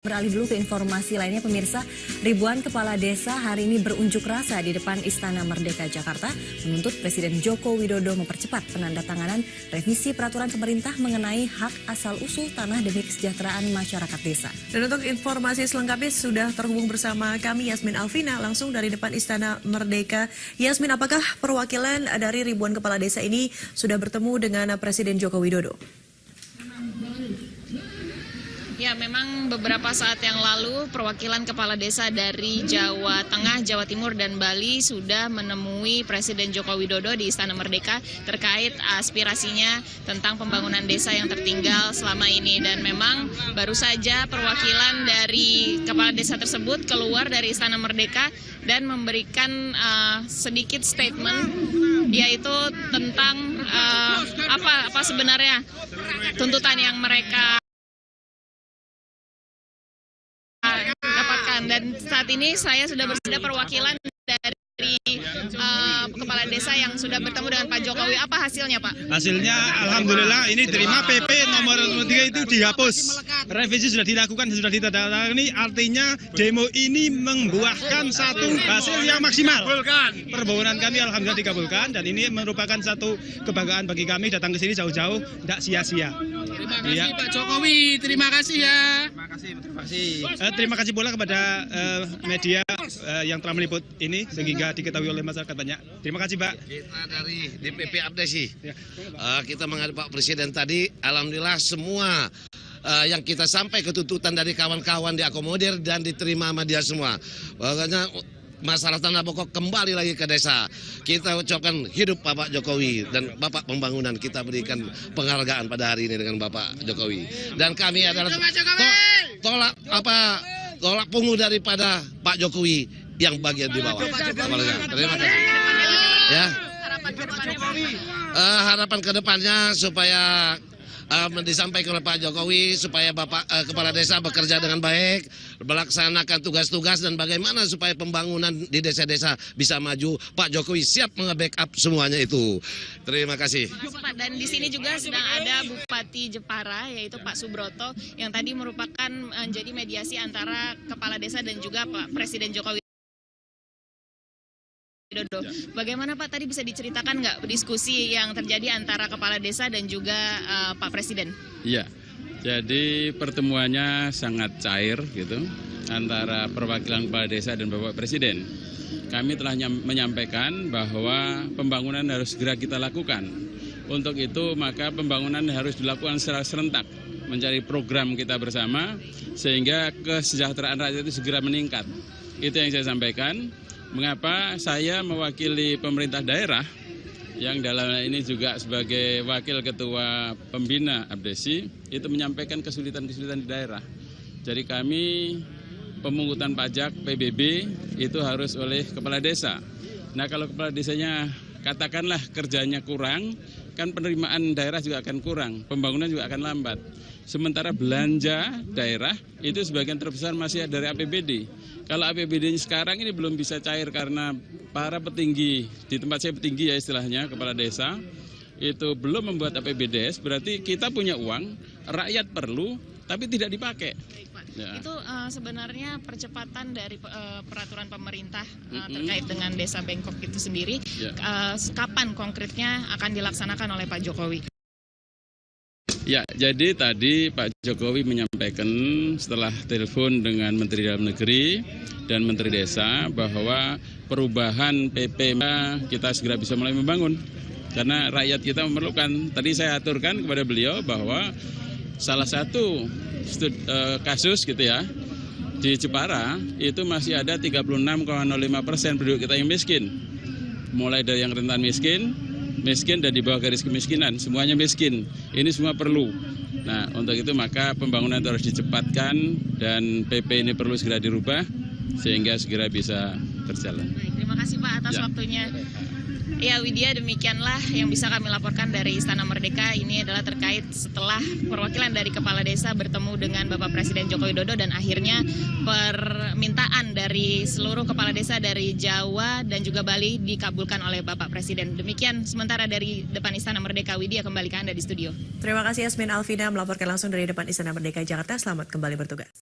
Beralih dulu ke informasi lainnya, pemirsa. Ribuan kepala desa hari ini berunjuk rasa di depan Istana Merdeka Jakarta menuntut Presiden Joko Widodo mempercepat penandatanganan revisi peraturan pemerintah mengenai hak asal-usul tanah demi kesejahteraan masyarakat desa. Dan untuk informasi selengkapnya sudah terhubung bersama kami Yasmin Alvina langsung dari depan Istana Merdeka. Yasmin, apakah perwakilan dari ribuan kepala desa ini sudah bertemu dengan Presiden Joko Widodo? Ya, memang beberapa saat yang lalu perwakilan kepala desa dari Jawa Tengah, Jawa Timur, dan Bali sudah menemui Presiden Joko Widodo di Istana Merdeka terkait aspirasinya tentang pembangunan desa yang tertinggal selama ini. Dan memang baru saja perwakilan dari kepala desa tersebut keluar dari Istana Merdeka dan memberikan sedikit statement, yaitu tentang apa sebenarnya tuntutan yang mereka dapatkan. Dan saat ini saya sudah bersama perwakilan dari kepala desa yang sudah bertemu dengan Pak Jokowi. Apa hasilnya, Pak? Hasilnya alhamdulillah ini terima PP nomor 3 itu dihapus. Revisi sudah dilakukan, sudah ditandatangani, artinya demo ini membuahkan satu hasil yang maksimal. Permohonan kami alhamdulillah dikabulkan dan ini merupakan satu kebanggaan bagi kami datang ke sini jauh-jauh, tidak sia-sia. Terima kasih Pak Jokowi, terima kasih ya. Terima kasih pula kepada media yang telah meliput ini sehingga diketahui oleh masyarakat banyak. Terima kasih, Pak. Kita dari DPP Abdesi, kita menghadap Pak Presiden tadi, alhamdulillah semua yang kita sampai ke tuntutan dari kawan-kawan diakomodir dan diterima sama dia semua. Pokoknya masalah tanah pokok kembali lagi ke desa. Kita ucapkan hidup Bapak Jokowi dan Bapak Pembangunan, kita berikan penghargaan pada hari ini dengan Bapak Jokowi. Dan kami adalah tolak punggung daripada Pak Jokowi yang bagian di bawah. Terima kasih. Ya. Harapan ke depannya supaya disampaikan oleh Pak Jokowi supaya Bapak Kepala Desa bekerja dengan baik, melaksanakan tugas-tugas dan bagaimana supaya pembangunan di desa-desa bisa maju. Pak Jokowi siap nge-backup semuanya itu. Terima kasih. Pak, dan di sini juga sedang ada Bupati Jepara yaitu Pak Subroto yang tadi merupakan menjadi mediasi antara kepala desa dan juga Pak Presiden Joko Widodo. Bagaimana Pak, tadi bisa diceritakan nggak diskusi yang terjadi antara kepala desa dan juga Pak Presiden? Iya, jadi pertemuannya sangat cair gitu antara perwakilan kepala desa dan Bapak Presiden. Kami telah menyampaikan bahwa pembangunan harus segera kita lakukan. Untuk itu maka pembangunan harus dilakukan secara serentak, mencari program kita bersama sehingga kesejahteraan rakyat itu segera meningkat. Itu yang saya sampaikan. Mengapa saya mewakili pemerintah daerah yang dalam ini juga sebagai wakil ketua pembina Abdesi itu menyampaikan kesulitan-kesulitan di daerah. Jadi kami pemungutan pajak PBB itu harus oleh kepala desa. Nah kalau kepala desanya katakanlah kerjanya kurang, kan penerimaan daerah juga akan kurang, pembangunan juga akan lambat. Sementara belanja daerah itu sebagian terbesar masih dari APBD. Kalau APBD-nya sekarang ini belum bisa cair karena para petinggi, di tempat saya petinggi ya istilahnya, kepala desa, itu belum membuat APBDes, berarti kita punya uang, rakyat perlu, tapi tidak dipakai. Baik, Pak. Ya. Itu sebenarnya percepatan dari peraturan pemerintah terkait dengan desa Bengkok itu sendiri, Ya. Kapan konkretnya akan dilaksanakan oleh Pak Jokowi? Ya, jadi tadi Pak Jokowi menyampaikan setelah telepon dengan Menteri Dalam Negeri dan Menteri Desa bahwa perubahan PP kita segera bisa mulai membangun. Karena rakyat kita memerlukan. Tadi saya aturkan kepada beliau bahwa salah satu kasus gitu ya, di Jepara itu masih ada 36,05% penduduk kita yang miskin. Mulai dari yang rentan miskin dan di bawah garis kemiskinan, semuanya miskin. Ini semua perlu. Nah, untuk itu maka pembangunan itu harus dicepatkan dan PP ini perlu segera dirubah sehingga segera bisa berjalan. Baik, terima kasih Pak atas waktunya. Ya Widya, demikianlah yang bisa kami laporkan dari Istana Merdeka. Ini adalah terkait setelah perwakilan dari kepala desa bertemu dengan Bapak Presiden Joko Widodo dan akhirnya permintaan dari seluruh kepala desa dari Jawa dan juga Bali dikabulkan oleh Bapak Presiden. Demikian sementara dari depan Istana Merdeka. Widya, kembali ke Anda di studio. Terima kasih Yasmin Alvina melaporkan langsung dari depan Istana Merdeka Jakarta. Selamat kembali bertugas.